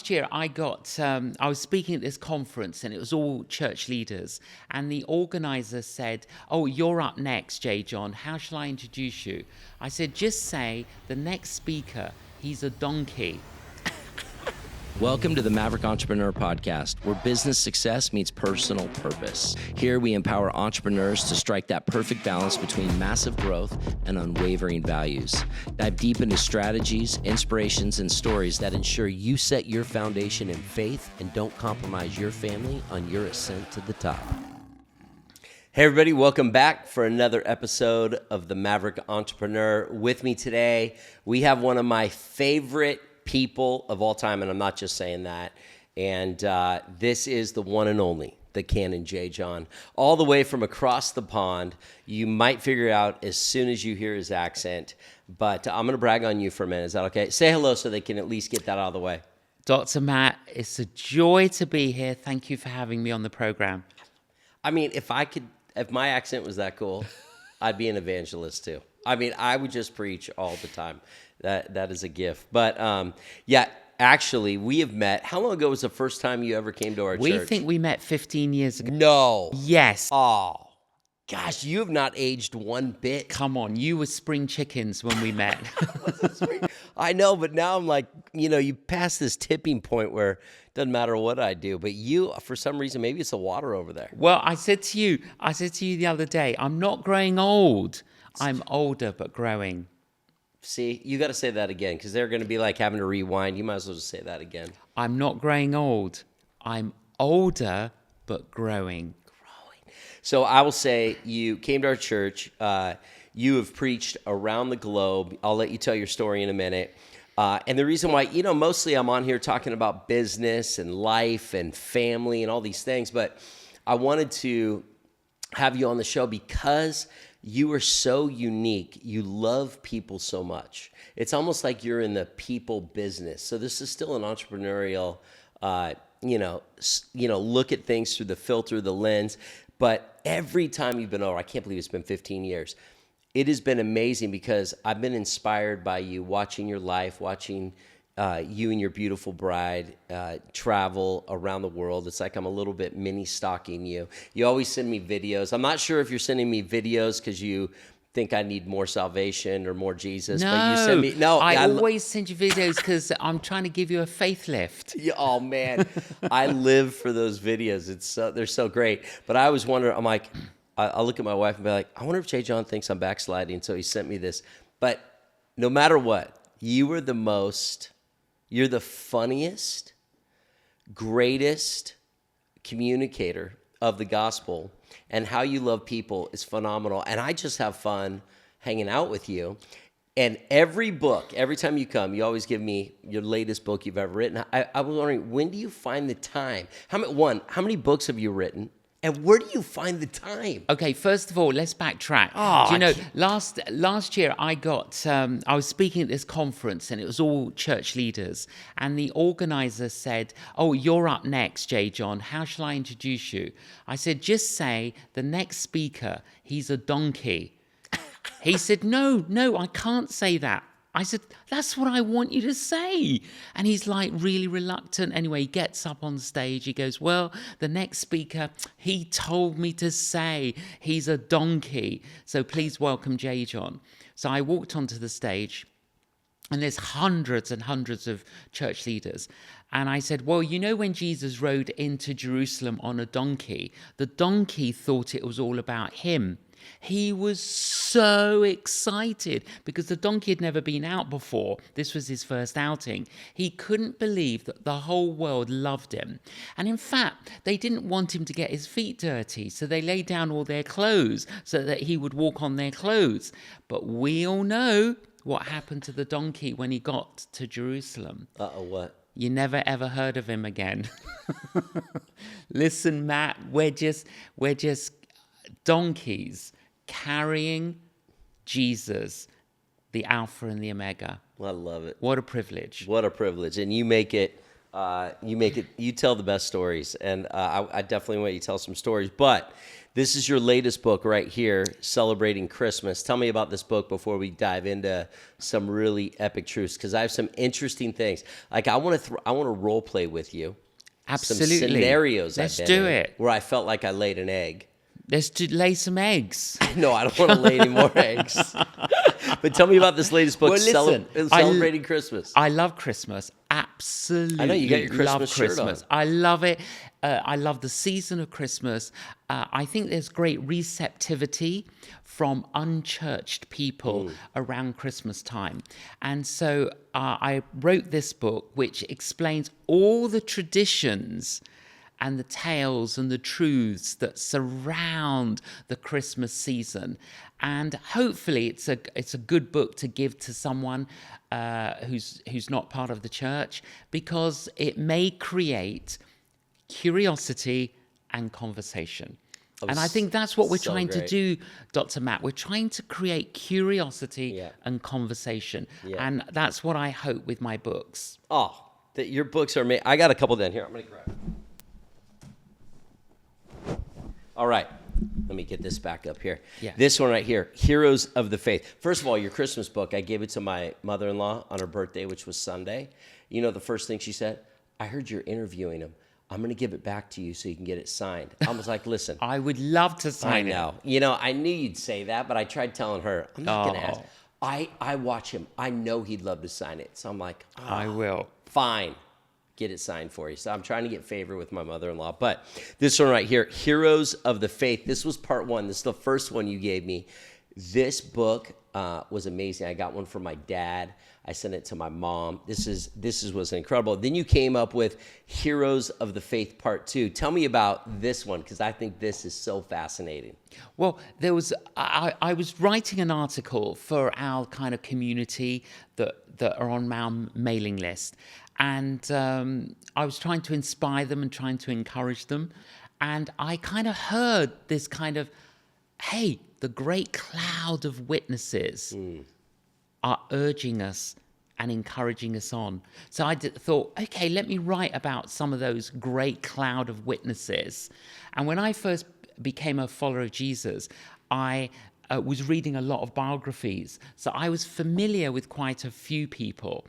last year I was speaking at this conference and it was all church leaders. And the organizer said, "Oh, you're up next, J John. How shall I introduce you?" I said, "Just say the next speaker, he's a donkey." Welcome to the Maverick Entrepreneur Podcast, where business success meets personal purpose. Here we empower entrepreneurs to strike that perfect balance between massive growth and unwavering values. Dive deep into strategies, inspirations, and stories that ensure you set your foundation in faith and don't compromise your family on your ascent to the top. Hey everybody, welcome back for another episode of the Maverick Entrepreneur. With me today, we have one of my favorite people of all time, and I'm not just saying that. And this is the one and only, the Canon J John, all the way from across the pond. You might figure out as soon as you hear his accent, but I'm going to brag on you for a minute. Is that okay? Say hello so they can at least get that out of the way. Dr. Matt, it's a joy to be here. Thank you for having me on the program. I mean, if my accent was that cool, I'd be an evangelist too. I mean, I would just preach all the time. That is a gift. But yeah, actually, we have met. How long ago was the first time you ever came to our church? We think we met 15 years ago. No. Yes. Oh, gosh, you have not aged one bit. Come on, you were spring chickens when we met. I know, but now I'm like, you pass this tipping point where it doesn't matter what I do. But you, for some reason, maybe it's the water over there. Well, I said to you the other day, I'm not growing old. I'm older but growing. See, you got to say that again because they're going to be like having to rewind. You might as well just say that again. I'm not growing old. I'm older but growing. So I will say you came to our church. You have preached around the globe. I'll let you tell your story in a minute. And the reason why, mostly I'm on here talking about business and life and family and all these things. But I wanted to have you on the show because you are so unique. You love people so much. It's almost like you're in the people business. So this is still an entrepreneurial, look at things through the filter, the lens. But every time you've been over, I can't believe it's been 15 years. It has been amazing because I've been inspired by you, watching your life, watching you and your beautiful bride travel around the world. It's like I'm a little bit mini stalking you. You always send me videos. I'm not sure if you're sending me videos because you think I need more salvation or more Jesus. No, but you send me, I always send you videos because I'm trying to give you a faith lift. Yeah, oh man, I live for those videos. They're so great. But I always wonder. I'm like, I'll look at my wife and be like, I wonder if J John thinks I'm backsliding. So he sent me this. But no matter what, you're the funniest, greatest communicator of the gospel, and how you love people is phenomenal. And I just have fun hanging out with you. And every time you come, you always give me your latest book you've ever written. I was wondering, when do you find the time? How many books have you written? And where do you find the time? Okay, first of all, let's backtrack. Last year I was speaking at this conference and it was all church leaders. And the organizer said, "Oh, you're up next, J John. How shall I introduce you?" I said, "Just say the next speaker, he's a donkey." He said, No, I can't say that. I said, "That's what I want you to say." And he's like really reluctant. Anyway, he gets up on stage. He goes, "Well, the next speaker, he told me to say he's a donkey. So please welcome J John." So I walked onto the stage and there's hundreds and hundreds of church leaders. And I said, "Well, when Jesus rode into Jerusalem on a donkey, the donkey thought it was all about him. He was so excited because the donkey had never been out before. This was his first outing. He couldn't believe that the whole world loved him. And in fact, they didn't want him to get his feet dirty, so they laid down all their clothes so that he would walk on their clothes. But we all know what happened to the donkey when he got to Jerusalem. Uh-oh, what? You never ever heard of him again. Listen, Matt, we're just donkeys carrying Jesus, the Alpha and the Omega. Well, I love it. What a privilege. What a privilege. And you make it You tell the best stories, and I definitely want you to tell some stories. But this is your latest book right here, Celebrating Christmas. Tell me about this book before we dive into some really epic truths, because I have some interesting things. Like I want to role play with you. Absolutely. Some scenarios. Let's do it. Where I felt like I laid an egg. Let's lay some eggs. No, I don't want to lay any more eggs. But tell me about this latest book, Celebrating Christmas. I love Christmas. Absolutely. I know you got your Christmas shirt on. I love it. I love the season of Christmas. I think there's great receptivity from unchurched people around Christmas time. And so I wrote this book, which explains all the traditions and the tales and the truths that surround the Christmas season. And hopefully it's a good book to give to someone who's not part of the church, because it may create curiosity and conversation. And I think that's what we're trying to do, Dr. Matt. We're trying to create curiosity and conversation. Yeah. And that's what I hope with my books. Oh, your books are amazing. I got a couple down here. I'm going to grab it. All right. Let me get this back up here. Yeah. This one right here, Heroes of the Faith. First of all, your Christmas book, I gave it to my mother-in-law on her birthday, which was Sunday. You know the first thing she said? I heard you're interviewing him. I'm going to give it back to you so you can get it signed. I was like, listen. I would love to sign it. I know. You know, I knew you'd say that, but I tried telling her, I'm not going to ask. I watch him. I know he'd love to sign it. So I'm like, I will. Fine. Get it signed for you. So I'm trying to get favor with my mother-in-law. But this one right here, Heroes of the Faith. This was part one. This is the first one you gave me. This book was amazing. I got one from my dad. I sent it to my mom. This was incredible. Then you came up with Heroes of the Faith Part 2. Tell me about this one, because I think this is so fascinating. Well, I was writing an article for our kind of community that are on our mailing list. And I was trying to inspire them and trying to encourage them. And I kind of heard this kind of, hey, the great cloud of witnesses are urging us and encouraging us on. So I thought, okay, let me write about some of those great cloud of witnesses. And when I first became a follower of Jesus, I was reading a lot of biographies. So I was familiar with quite a few people.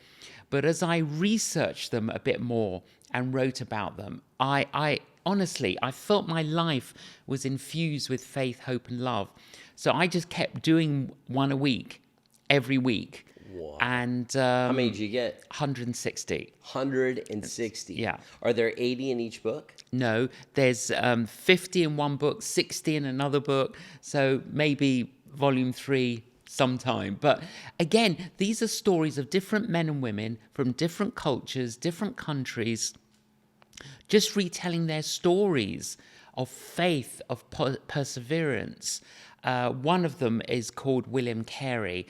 But as I researched them a bit more and wrote about them, I honestly, I felt my life was infused with faith, hope, and love. So I just kept doing one a week, every week. Wow. And how many did you get? 160. 160. Yeah. Are there 80 in each book? No, there's 50 in one book, 60 in another book. So maybe volume 3 sometime. But again, these are stories of different men and women from different cultures, different countries, just retelling their stories of faith, of perseverance. One of them is called William Carey,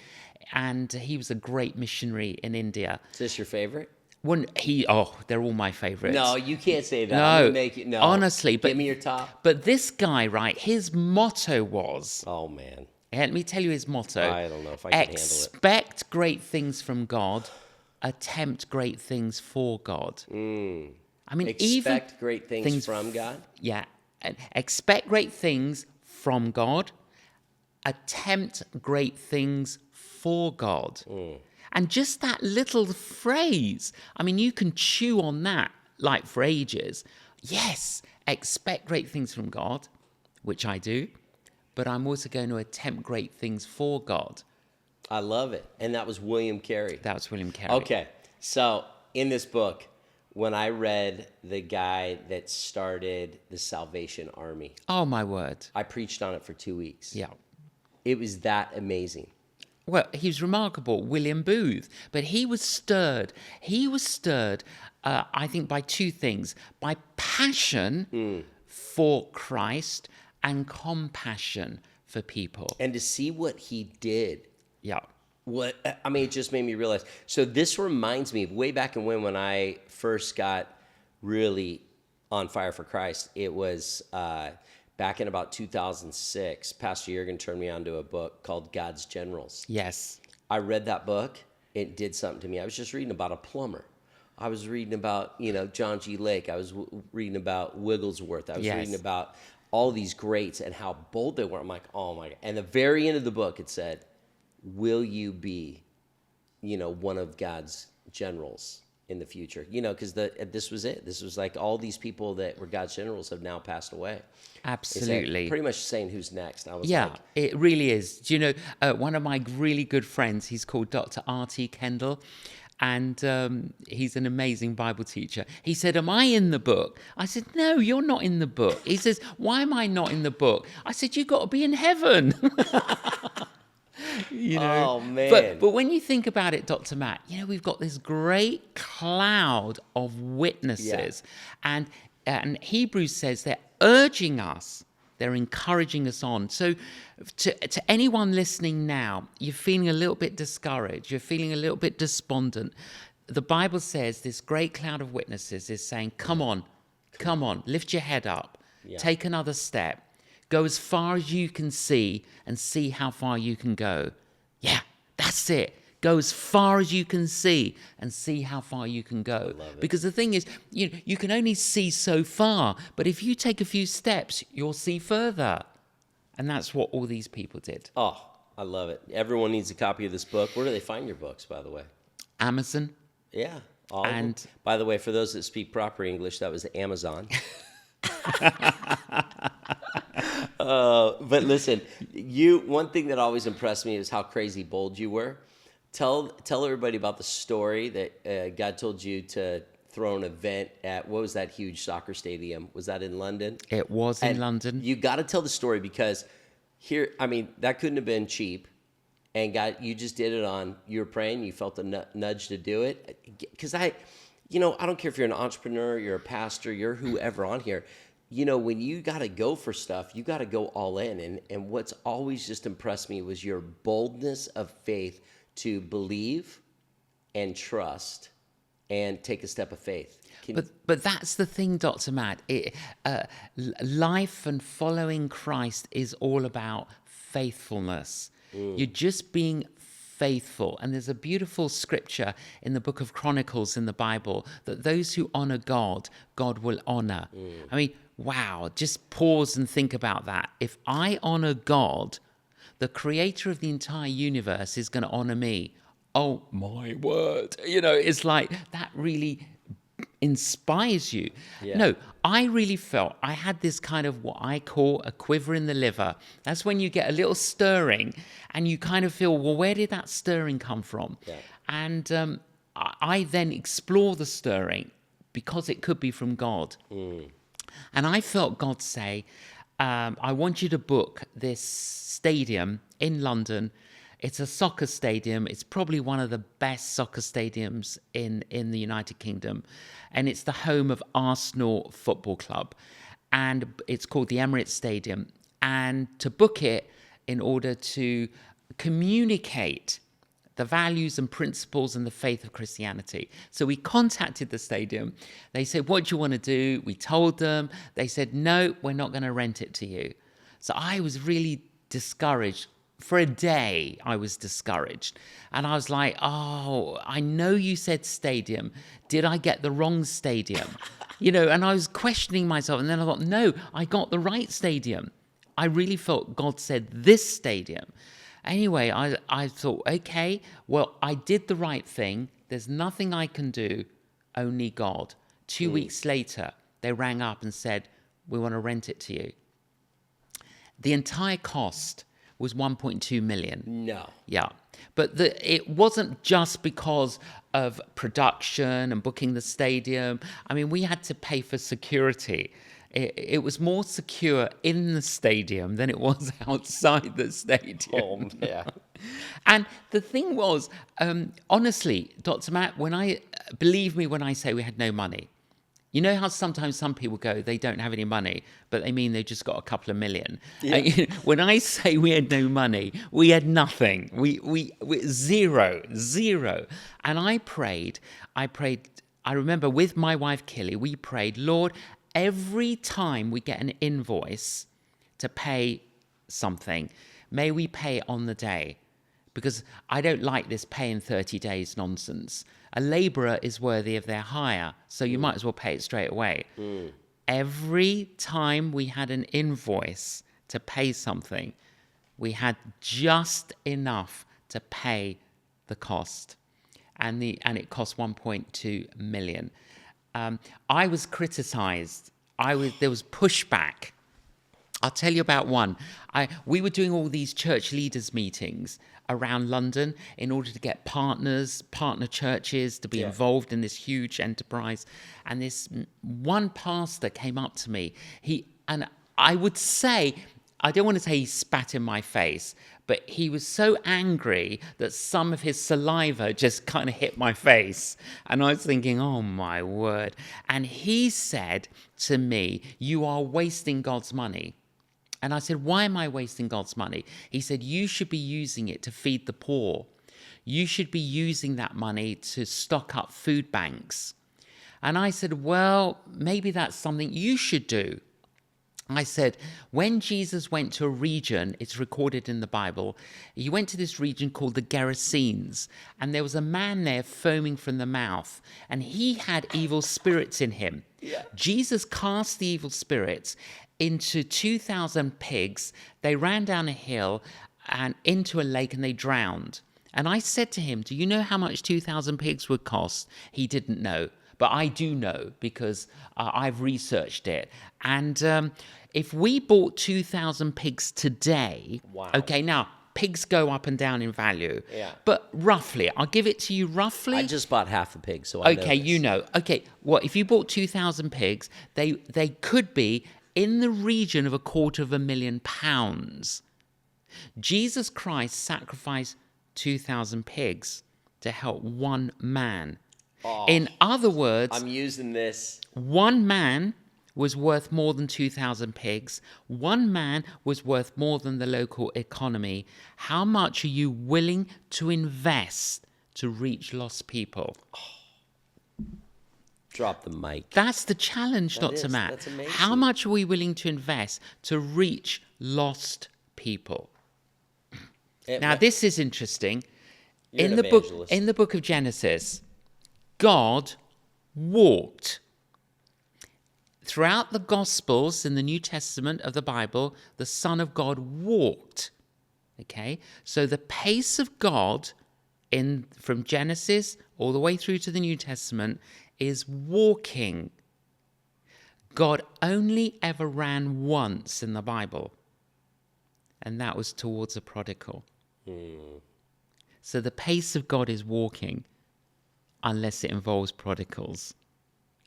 and he was a great missionary in India. Is this your favorite? They're all my favorites. No, you can't say that. No, I'm gonna make it, no. Honestly. Give me your top. But this guy, right, his motto was... Oh, man. Let me tell you his motto. I don't know if I can handle it. Expect great things from God. Attempt great things for God. I mean, expect great things from God? Yeah. Expect great things from God. Attempt great things for God. And just that little phrase, I mean, you can chew on that like for ages. Yes, expect great things from God, which I do, but I'm also going to attempt great things for God. I love it. And that was William Carey. That was William Carey. Okay. So in this book, when I read the guy that started the Salvation Army. Oh, my word. I preached on it for 2 weeks. Yeah. It was that amazing. Well, he's remarkable, William Booth. But he was stirred. I think, by two things. By passion for Christ and compassion for people. And to see what he did. Yeah. It just made me realize. So this reminds me of way back when I first got really on fire for Christ. It was back in about 2006. Pastor Jurgen turned me on to a book called God's Generals. Yes. I read that book. It did something to me. I was just reading about a plumber. I was reading about, John G. Lake. I was reading about Wigglesworth. I was reading about all these greats and how bold they were. I'm like, oh my God. And the very end of the book, it said, will you be, one of God's generals in the future? Because this was it. This was like all these people that were God's generals have now passed away. Absolutely. It's pretty much saying who's next. I was it really is. Do you know, one of my really good friends, he's called Dr. R.T. Kendall, and he's an amazing Bible teacher. He said, am I in the book? I said, no, you're not in the book. He says, why am I not in the book? I said, you got to be in heaven. Oh, man. But when you think about it, Dr. Matt, we've got this great cloud of witnesses. And Hebrews says they're urging us, they're encouraging us on. So to anyone listening now, you're feeling a little bit discouraged, you're feeling a little bit despondent. The Bible says this great cloud of witnesses is saying, come on, lift your head up, take another step. Go as far as you can see and see how far you can go. Yeah, that's it. Go as far as you can see and see how far you can go. Because the thing is, you can only see so far, but if you take a few steps, you'll see further. And that's what all these people did. Oh, I love it. Everyone needs a copy of this book. Where do they find your books, by the way? Amazon. Yeah. And by the way, for those that speak proper English, that was Amazon. But listen, one thing that always impressed me is how crazy bold you were. Tell everybody about the story that God told you to throw an event at, what was that huge soccer stadium? Was that in London? It was in London. You got to tell the story because that couldn't have been cheap. And God, you just did it you were praying, you felt a nudge to do it. Because I don't care if you're an entrepreneur, you're a pastor, you're whoever on here. When you got to go for stuff, you got to go all in. And what's always just impressed me was your boldness of faith to believe and trust and take a step of faith. But that's the thing, Dr. Matt. Life and following Christ is all about faithfulness. You're just being faithful. And there's a beautiful scripture in the book of Chronicles in the Bible that those who honor God, God will honor. I mean, wow, just pause and think about that. If I honor God, the creator of the entire universe is going to honor me. Oh, my word. It's like that really inspires you. Yeah. No, I really felt I had this kind of what I call a quiver in the liver. That's when you get a little stirring and you kind of feel, well, where did that stirring come from? Yeah. And I then explore the stirring because it could be from God. And I felt God say, I want you to book this stadium in London. It's a soccer stadium. It's probably one of the best soccer stadiums in the United Kingdom. And it's the home of Arsenal Football Club. And it's called the Emirates Stadium. And to book it in order to communicate the values and principles and the faith of Christianity. So we contacted the stadium. They said, what do you want to do? We told them. They said, no, we're not going to rent it to you. So I was really discouraged. For a day, I was discouraged. And I was like, oh, I know you said stadium. Did I get the wrong stadium? And I was questioning myself. And then I thought, no, I got the right stadium. I really felt God said this stadium. Anyway, I thought, okay, well, I did the right thing. There's nothing I can do, only God. 2 weeks later, they rang up and said, we want to rent it to you. The entire cost was 1.2 million. No. Yeah. But it wasn't just because of production and booking the stadium. I mean, we had to pay for security. It was more secure in the stadium than it was outside the stadium. Oh, yeah. And the thing was, honestly, Dr. Matt, believe me when I say we had no money. You know how sometimes some people go, they don't have any money, but they mean they just got a couple of million. Yeah. When I say we had no money, we had nothing. We zero. And I prayed. I remember with my wife, Killy, we prayed, Lord, every time we get an invoice to pay something, may we pay on the day. because I don't like this pay in 30 days nonsense. A laborer is worthy of their hire, so you might as well pay it straight away. Every time we had an invoice to pay something, we had just enough to pay the cost. And it cost 1.2 million. I was criticized. There was pushback. I'll tell you about one. We were doing all these church leaders meetings around London in order to get partner churches to be involved in this huge enterprise. And this one pastor came up to me. And I would say, I don't want to say he spat in my face, but he was so angry that some of his saliva just kind of hit my face. And I was thinking, oh my word. And he said to me, "You are wasting God's money." And I said, "Why am I wasting God's money?" He said, "You should be using it to feed the poor. You should be using that money to stock up food banks." And I said, "Well, maybe that's something you should do." I said, when Jesus went to a region, it's recorded in the Bible, he went to this region called the Gerasenes, and there was a man there foaming from the mouth, and he had evil spirits in him. Yeah. Jesus cast the evil spirits into 2,000 pigs. They ran down a hill and into a lake, and they drowned. And I said to him, "Do you know how much 2,000 pigs would cost?" He didn't know. But I do know because I've researched it. And if we bought 2,000 pigs today, okay, now pigs go up and down in value. Yeah. But roughly, I'll give it to you roughly. I just bought half a pig, so I know Okay, this. you know. Okay, well, if you bought 2,000 pigs, they could be in the region of £250,000. Jesus Christ sacrificed 2,000 pigs to help one man. Oh, in other words, I'm using this. One man was worth more than 2,000 pigs. One man was worth more than the local economy. How much are you willing to invest to reach lost people? Drop the mic. That's the challenge, Dr. Matt. That's amazing. How much are we willing to invest to reach lost people? Now, this is interesting. In the book of Genesis, God walked. Throughout the Gospels in the New Testament of the Bible, the Son of God walked. Okay? So the pace of God from Genesis all the way through to the New Testament is walking. God only ever ran once in the Bible, and that was towards a prodigal. So the pace of God is walking, unless it involves prodigals,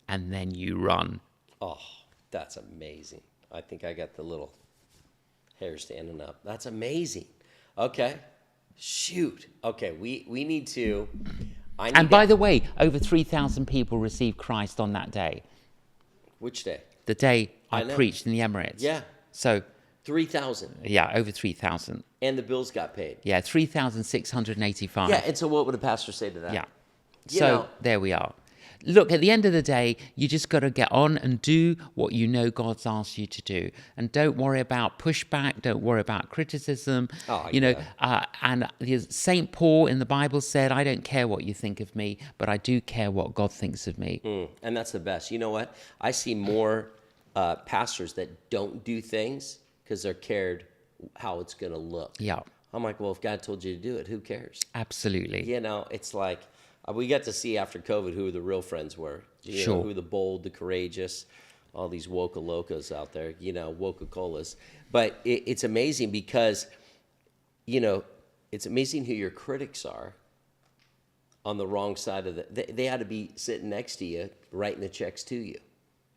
and then you run. Oh, that's amazing. I think I got the little hair standing up. That's amazing. Okay. Shoot. Okay, we need to... By the way, over 3,000 people received Christ on that day. Which day? The day I preached in the Emirates. Yeah. So... 3,000. Yeah, over 3,000. And the bills got paid. Yeah, 3,685. Yeah, and so what would a pastor say to that? Yeah. So there we are. Look, at the end of the day, you just got to get on and do what you know God's asked you to do. And don't worry about pushback. Don't worry about criticism. And St. Paul in the Bible said, "I don't care what you think of me, but I do care what God thinks of me." And that's the best. You know what? I see more pastors that don't do things because they're cared how it's going to look. Yeah. I'm like, well, if God told you to do it, who cares? Absolutely. It's like, we got to see after COVID who the real friends were. You know, who the bold, the courageous, all these woka locas out there, woka-colas. But it's amazing because, it's amazing who your critics are on the wrong side of they ought to be sitting next to you, writing the checks to you.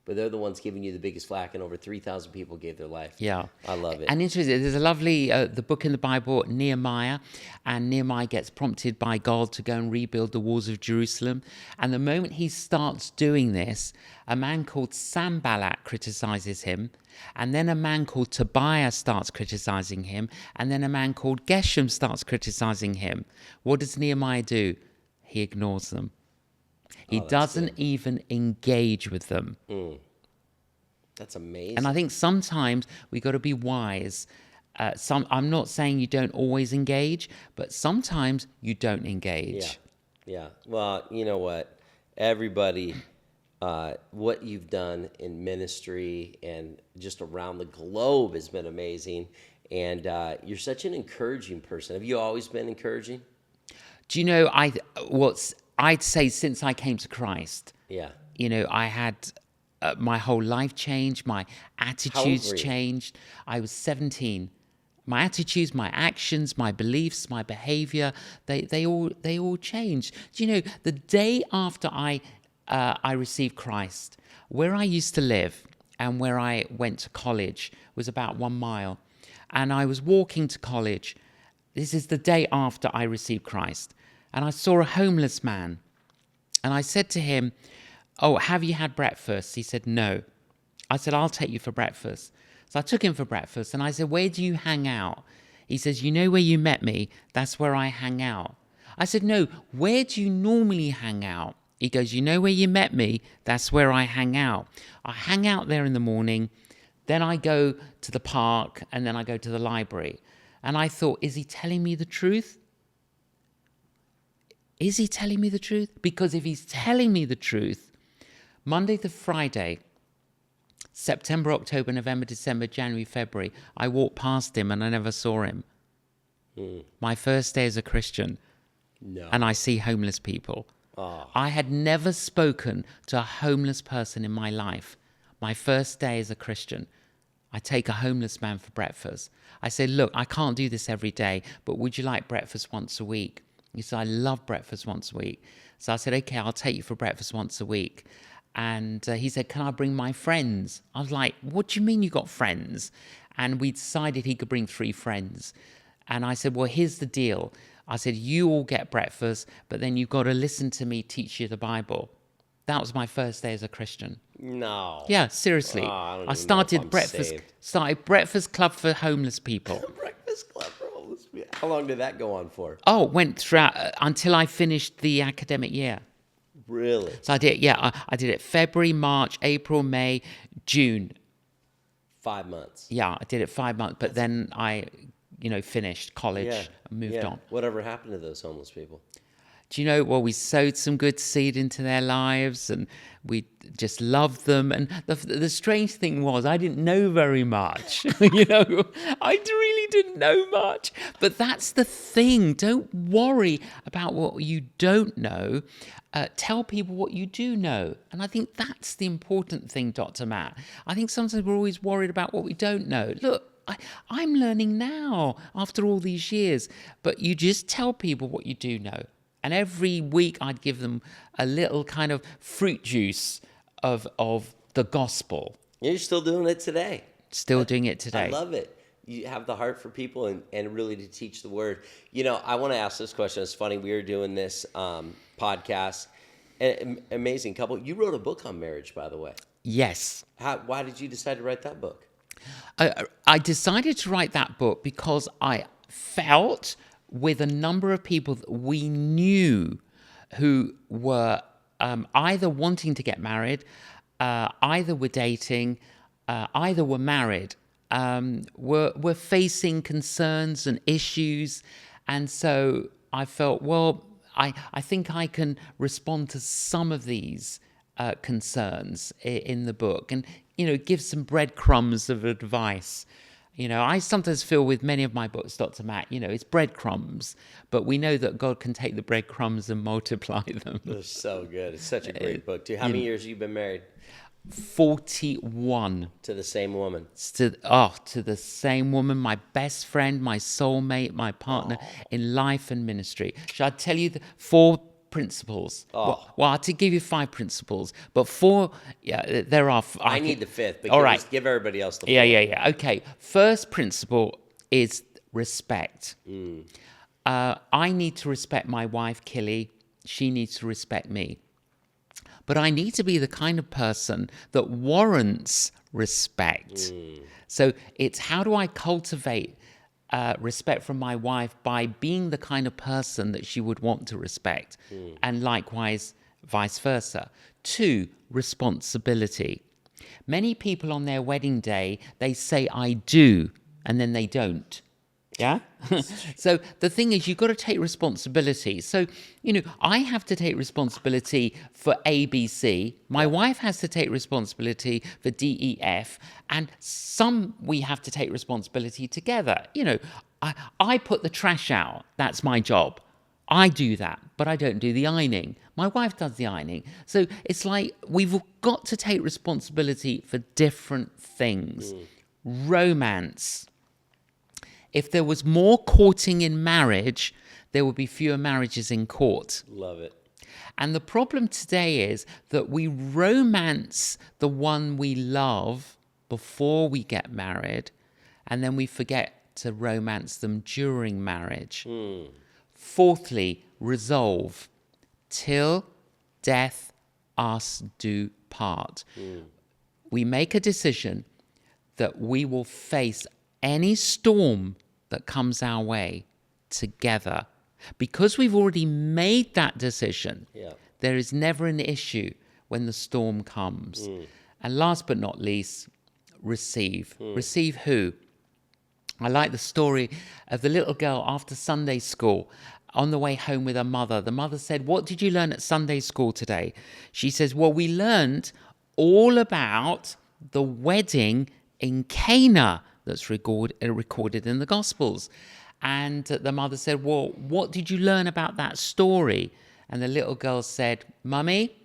But they're the ones giving you the biggest flack, and over 3,000 people gave their life. Yeah. I love it. And interesting, there's a lovely, the book in the Bible, Nehemiah, and Nehemiah gets prompted by God to go and rebuild the walls of Jerusalem. And the moment he starts doing this, a man called Sanballat criticizes him, and then a man called Tobiah starts criticizing him, and then a man called Geshem starts criticizing him. What does Nehemiah do? He ignores them. He doesn't even engage with them. That's amazing. And I think sometimes we got to be wise I'm not saying you don't always engage, but sometimes you don't engage. Yeah. Well, you know what? Everybody, what you've done in ministry and just around the globe has been amazing. And you're such an encouraging person. Have you always been encouraging? Do you know, I'd say since I came to Christ, Yeah. I had my whole life changed, my attitudes changed. I was 17. My attitudes, my actions, my beliefs, my behavior, they all changed. Do you know, the day after I received Christ, where I used to live and where I went to college was about 1 mile. And I was walking to college. This is the day after I received Christ. And I saw a homeless man. And I said to him, "Oh, have you had breakfast?" He said, "No." I said, "I'll take you for breakfast." So I took him for breakfast and I said, "Where do you hang out?" He says, "You know where you met me? That's where I hang out." I said, "No, where do you normally hang out?" He goes, "You know where you met me? That's where I hang out. I hang out there in the morning, then I go to the park, and then I go to the library." And I thought, is he telling me the truth? Is he telling me the truth? Because if he's telling me the truth, Monday to Friday, September, October, November, December, January, February, I walked past him and I never saw him. My first day as a Christian. No. And I see homeless people. Oh. I had never spoken to a homeless person in my life. My first day as a Christian, I take a homeless man for breakfast. I say, "Look, I can't do this every day, but would you like breakfast once a week?" He said, "I love breakfast once a week." So I said, "Okay, I'll take you for breakfast once a week." And he said, "Can I bring my friends?" I was like, "What do you mean you got friends?" And we decided he could bring 3 friends. And I said, "Well, here's the deal." I said, "You all get breakfast, but then you've got to listen to me teach you the Bible." That was my first day as a Christian. No. Yeah, seriously. I started breakfast club for homeless people. Breakfast club for homeless people. How long did that go on for? Oh, went throughout until I finished the academic year. Really? So I did, I did it February, March, April, May, June. 5 months. Yeah, I did it 5 months, but then I, finished college and moved on. Whatever happened to those homeless people? Do you know, well, we sowed some good seed into their lives and we just loved them. And the strange thing was I didn't know very much. I really didn't know much. But that's the thing. Don't worry about what you don't know. Tell people what you do know. And I think that's the important thing, Dr. Matt. I think sometimes we're always worried about what we don't know. Look, I'm learning now after all these years. But you just tell people what you do know. And every week I'd give them a little kind of fruit juice of the gospel. You're still doing it today. Still doing it today. I love it. You have the heart for people and really to teach the word. I want to ask this question. It's funny. We were doing this podcast. Amazing couple. You wrote a book on marriage, by the way. Yes. Why did you decide to write that book? I decided to write that book because I felt with a number of people that we knew who were either wanting to get married, either were dating, either were married, were facing concerns and issues. And so I felt, well, I think I can respond to some of these concerns in the book and, give some breadcrumbs of advice. I sometimes feel with many of my books, Dr. Matt, it's breadcrumbs, but we know that God can take the breadcrumbs and multiply them. They're so good. It's such a great book, too. How many years have you been married? 41. To the same woman? To the same woman, my best friend, my soulmate, my partner in life and ministry. Shall I tell you the 4 principles? Well, to give you 5 principles, but 4, there are. I need the 5th, but all right. Give everybody else the 4th. Yeah. Okay. First principle is respect. I need to respect my wife, Killy. She needs to respect me. But I need to be the kind of person that warrants respect. So it's how do I cultivate respect from my wife by being the kind of person that she would want to respect, and likewise vice versa. 2, responsibility. Many people on their wedding day, they say I do, and then they don't. Yeah. So the thing is, you've got to take responsibility. So, I have to take responsibility for ABC. My wife has to take responsibility for DEF. And some we have to take responsibility together. I put the trash out. That's my job. I do that, but I don't do the ironing. My wife does the ironing. So it's like we've got to take responsibility for different things. Romance. If there was more courting in marriage, there would be fewer marriages in court. Love it. And the problem today is that we romance the one we love before we get married, and then we forget to romance them during marriage. Fourthly, resolve. Till death us do part. We make a decision that we will face any storm that comes our way together. Because we've already made that decision, there is never an issue when the storm comes. And last but not least, receive. Receive who? I like the story of the little girl after Sunday school on the way home with her mother. The mother said, "What did you learn at Sunday school today?" She says, "Well, we learned all about the wedding in Cana that's recorded in the Gospels." And the mother said, "Well, what did you learn about that story?" And the little girl said, "Mummy,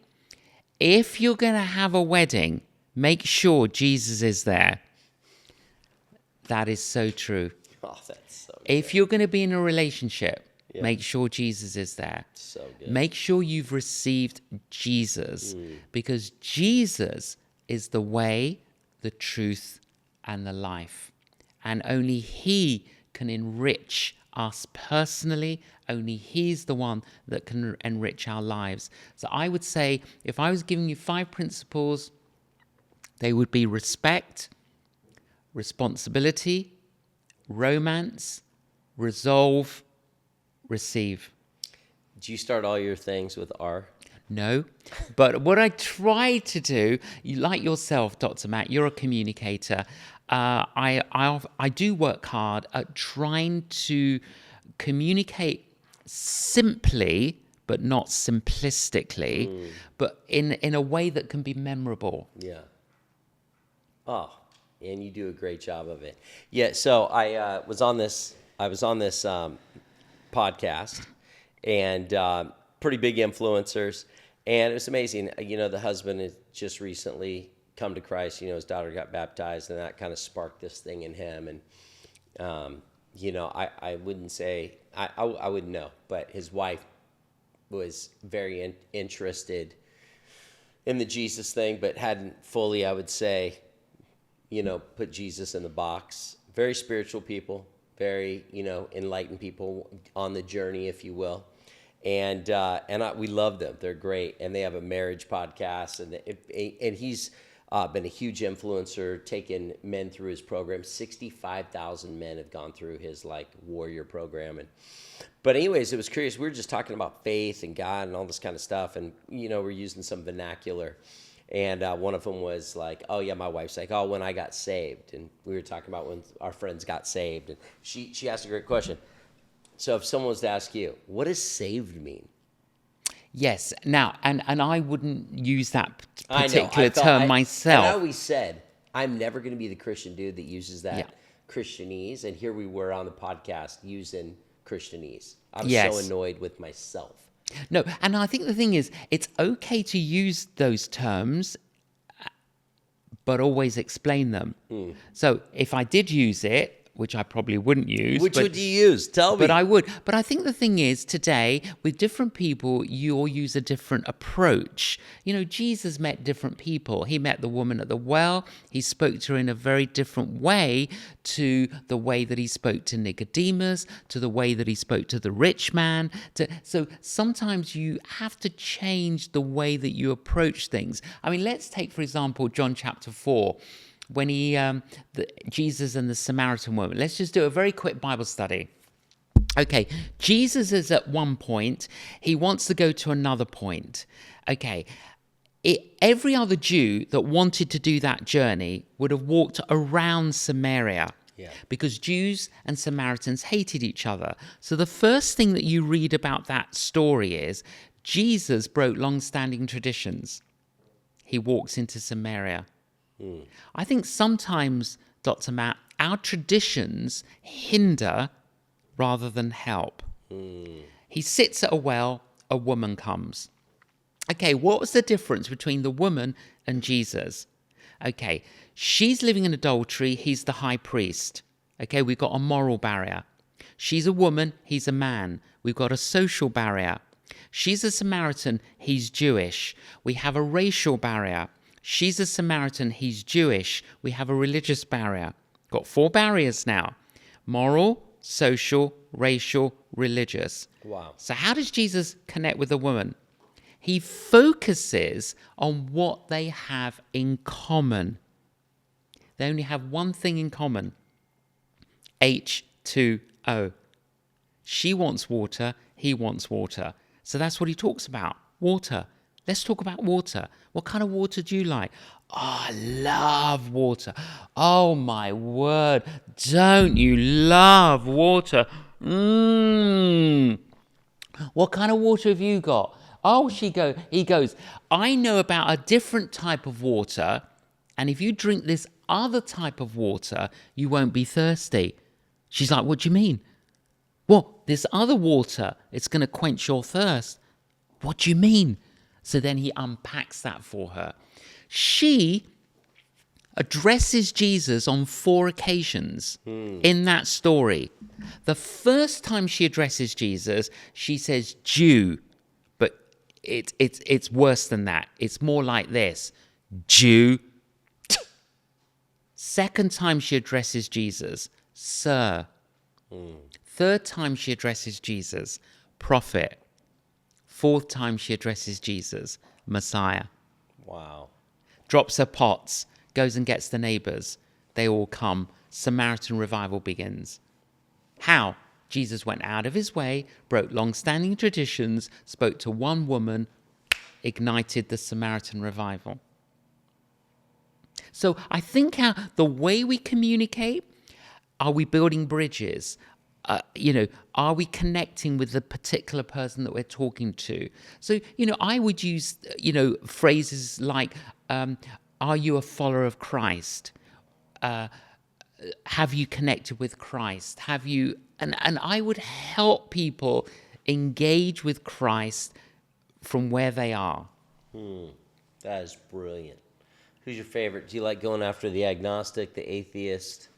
if you're going to have a wedding, make sure Jesus is there." That is so true. Oh, that's so good. If you're going to be in a relationship, make sure Jesus is there. So good. Make sure you've received Jesus, because Jesus is the way, the truth, and the life. And only he can enrich us personally. Only he's the one that can enrich our lives. So I would say, if I was giving you 5 principles, they would be respect, responsibility, romance, resolve, receive. Do you start all your things with R? No, but what I try to do, you like yourself, Dr. Matt, you're a communicator. I do work hard at trying to communicate simply, but not simplistically, but in a way that can be memorable. Yeah. Oh, and you do a great job of it. Yeah. So I was on this podcast, and pretty big influencers. And it was amazing. The husband had just recently come to Christ. His daughter got baptized, and that kind of sparked this thing in him. And, I wouldn't say, I wouldn't know, but his wife was very interested in the Jesus thing, but hadn't fully, I would say, put Jesus in the box. Very spiritual people, very, enlightened people on the journey, if you will. And we love them. They're great. And they have a marriage podcast. And he's been a huge influencer, taken men through his program. 65,000 men have gone through his warrior program. But anyways, it was curious. We were just talking about faith and God and all this kind of stuff. And, we're using some vernacular. And one of them was like, "Oh, yeah," my wife's like, "Oh, when I got saved." And we were talking about when our friends got saved. And she asked a great question. So if someone was to ask you, what does saved mean? Yes. Now, and I wouldn't use that particular term myself. I always said, I'm never going to be the Christian dude that uses that Christianese. And here we were on the podcast using Christianese. I'm so annoyed with myself. No, and I think the thing is, it's okay to use those terms, but always explain them. So if I did use it, which I probably wouldn't use. Which would you use? Tell me. But I would. But I think the thing is, today, with different people, you all use a different approach. Jesus met different people. He met the woman at the well. He spoke to her in a very different way to the way that he spoke to Nicodemus, to the way that he spoke to the rich man. So sometimes you have to change the way that you approach things. I mean, let's take, for example, John chapter 4. When Jesus and the Samaritan woman. Let's just do a very quick Bible study. Okay, Jesus is at one point. He wants to go to another point. Okay, every other Jew that wanted to do that journey would have walked around Samaria. Yeah. Because Jews and Samaritans hated each other. So the first thing that you read about that story is Jesus broke long-standing traditions. He walks into Samaria. I think sometimes, Dr. Matt, our traditions hinder rather than help. He sits at a well, a woman comes. Okay, what was the difference between the woman and Jesus? Okay, she's living in adultery, he's the high priest. Okay, we've got a moral barrier. She's a woman, he's a man. We've got a social barrier. She's a Samaritan, he's Jewish. We have a racial barrier. She's a Samaritan, he's Jewish. We have a religious barrier. Got 4 barriers now. Moral, social, racial, religious. Wow. So how does Jesus connect with the woman? He focuses on what they have in common. They only have one thing in common. H2O. She wants water, he wants water. So that's what he talks about, water. Let's talk about water. What kind of water do you like? Oh, I love water. Oh, my word. Don't you love water? What kind of water have you got? Oh, he goes, I know about a different type of water, and if you drink this other type of water, you won't be thirsty. She's like, what do you mean? Well, this other water, it's going to quench your thirst. What do you mean? So then he unpacks that for her. She addresses Jesus on 4 occasions in that story. The first time she addresses Jesus, she says Jew, but it's worse than that. It's more like this, Jew. Second time she addresses Jesus, Sir. Third time she addresses Jesus, Prophet. 4th time she addresses Jesus, Messiah. Wow. Drops her pots, goes and gets the neighbors. They all come. Samaritan revival begins. How? Jesus went out of his way, broke long-standing traditions, spoke to one woman, ignited the Samaritan revival. So I think the way we communicate, are we building bridges? Are we connecting with the particular person that we're talking to? So, I would use, phrases like, are you a follower of Christ? Have you connected with Christ? Have you, and I would help people engage with Christ from where they are. That is brilliant. Who's your favorite? Do you like going after the agnostic, the atheist,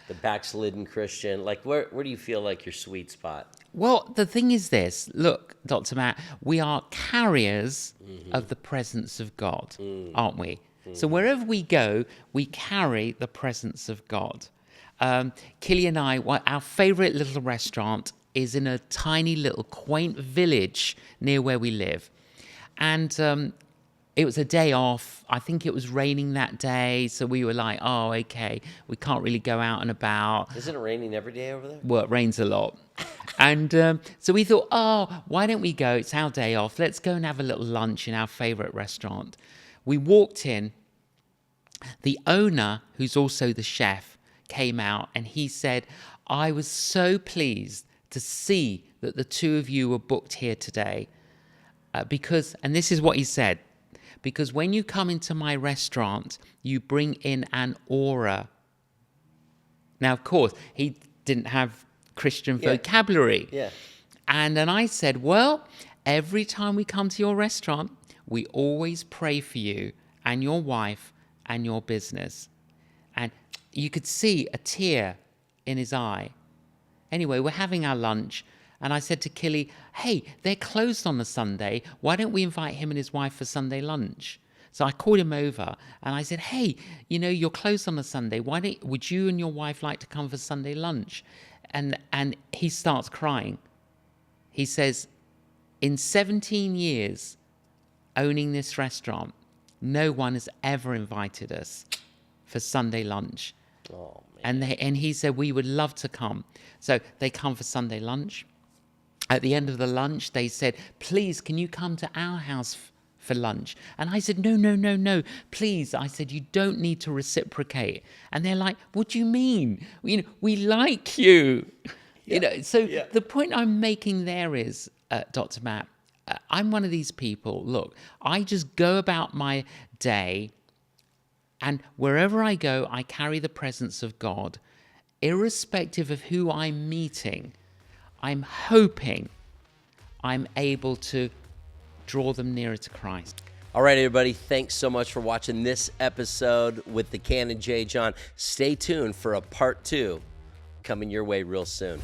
the backslidden Christian? Like, where do you feel like your sweet spot? Well, the thing is this. Look, Dr. Matt, we are carriers of the presence of God, aren't we? So wherever we go, we carry the presence of God. Killy and I, our favorite little restaurant is in a tiny little quaint village near where we live. And it was a day off. I think it was raining that day. So we were like, oh, okay, we can't really go out and about. Isn't it raining every day over there? Well, it rains a lot. And so we thought, oh, why don't we go? It's our day off. Let's go and have a little lunch in our favorite restaurant. We walked in. The owner, who's also the chef, came out and he said, I was so pleased to see that the two of you were booked here today. Because, and this is what he said, because when you come into my restaurant, you bring in an aura. Now, of course, he didn't have Christian vocabulary. Yeah. And then I said, well, every time we come to your restaurant, we always pray for you and your wife and your business. And you could see a tear in his eye. Anyway, we're having our lunch. And I said to Killy, hey, they're closed on a Sunday. Why don't we invite him and his wife for Sunday lunch? So I called him over and I said, hey, you're closed on a Sunday. Would you and your wife like to come for Sunday lunch? And he starts crying. He says, in 17 years owning this restaurant, no one has ever invited us for Sunday lunch. Oh, man. And he said, we would love to come. So they come for Sunday lunch. At the end of the lunch, they said, please, can you come to our house for lunch. And I said, no, please. I said, you don't need to reciprocate. And they're like, what do you mean? We like you. So the point I'm making there is, Dr. Matt, I'm one of these people. Look, I just go about my day, and wherever I go, I carry the presence of God. Irrespective of who I'm meeting, I'm hoping I'm able to draw them nearer to Christ. All right, everybody, thanks so much for watching this episode with the Canon J John. Stay tuned for a part 2 coming your way real soon.